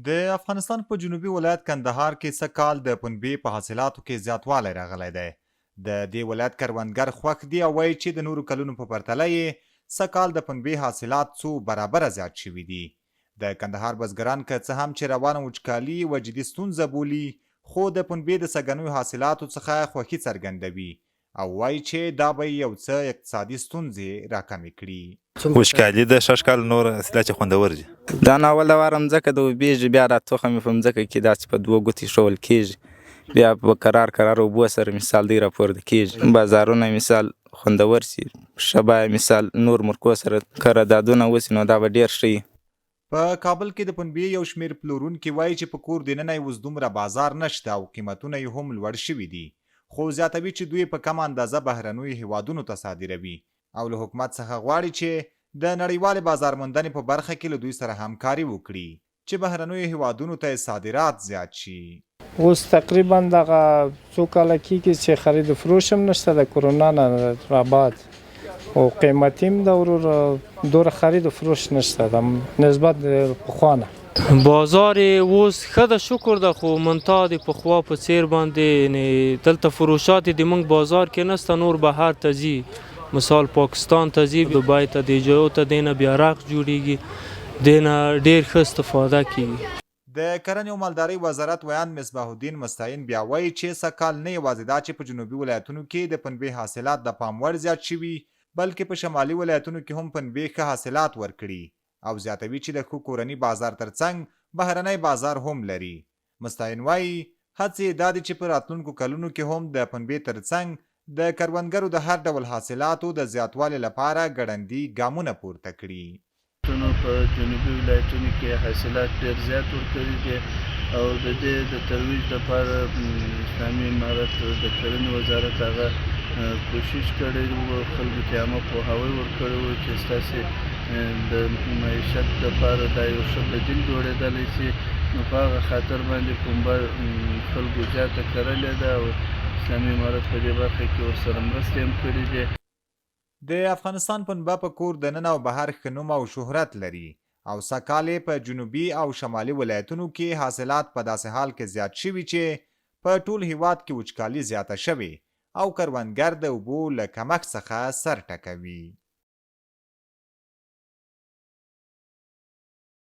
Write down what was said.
د افغانستان په جنوبي ولایت کندهار کې سږکال د پنبې په حاصلاتو کې زیاتوالی راغلی دی. د دې ولایت کروندګر خوښ دي او وایي چې د نورو کلونو په پرتله یې سږکال د پنبې حاصلات څو برابره زیات شوي دي. د کندهار بزګران که څه هم چې روانه وچکالي یوه جدي ستونزه بولي، خو د پنبې د سږنیو حاصلاتو څخه خوښي څرګندوي او وایي چې دا به یو څه اقتصادي ستونزې راکمې کړي. وچکالي د شش کال نور حاصلات چې خوندور دي. دا ناول د واره مځکه د وبېږي، بیا را تخم یې په مځکه کې داسې په دوه ګوتې ایښودل کېږي، بیا په کرار اوبو سره مثال دی راپورته کېږي، بازارونه مثال خوندور سي، ښه بیه مثال نور مرکو سره قراردادونه وسي نو دا به ډېر ښه وي. په کابل کې د پنبې یو شمېر پلورونکي وایي چې په کور دننه یې اوس دومره بازار نشته او قیمتونه یې هم لوړ شوي دي، خو زیاتوي چې دوی په کمه اندازه بهرنیو هیوادونو ته صادروي او له حکومت څخه غواړي چې د نړیوالې بازار موندنې په برخه کې له دوی سره همکاري وکړي چې بهرنیو هیوادونو ته صادرات زیات شي. اوس تقریبا دغه څو کاله کېږي چې خرید فروش هم نشته د کرونا نه را بعد، او قیمتي هم د دوره خرید و فروش نشته د نسبت د پخوا نه. بازار اوس ښه ده، شکر ده، خو منتها د پخوا په څیر باندې دلته فروشات د موږ بازار کې نشته، نور بهر ته ځي، مثال پاکستان ته ځي، دبی ته، د جایو ته، دینه بیا رقص جوړیږي، دینه ډیر ښه استفاده کیږي. د کرنې او مالدارۍ وزارت ویان مصباح الدین مستعین بیا وایي چې سږکال نه یوازې دا چې په جنوبي ولایتونو کې د پنبې حاصلات د پام وړ زیات شوي، بلکې په شمالي ولایتونو کې هم پنبې ښه حاصلات ورکړي او زیاتوي چې د ښه کورني بازار ترڅنګ بهرنی بازار هم لري. مستعین وایي هڅې دا دي چې په راتلونکو کلونو کې هم د پنبې ترڅنګ د کروندګرو د هر ډول حاصلاتو د زیاتوالي لپاره ګړندي ګامونه پورته کړي. په جنوبي ولایتونو کې حاصلات ډېر زیات ورکړي دي او د دې د ترویج لپاره اسلامي امارت د کرنې وزارت هغه کوشش کړی و، خلکو ته عامه پوهاوی ورکړی و چې ستاسې د معیشت لپاره دا یو ښه بدیل جوړېدلی شي، نو په هغه خاطر باندې پنبه خلکو زیاته کرلې ده او اسلامي امارت په دې برخه کې ورسره مرستې هم کړي دي. د افغانستان پنبه په کور دننه او بهر ښه نوم او شهرت لري او سږکال په جنوبي او شمالي ولایتونو کې حاصلات په داسې حال کې زیات شوي چې په ټول هیواد کې وچکالي زیاته شوې او کروندګر د اوبو له کمښت څخه سر ټکوي.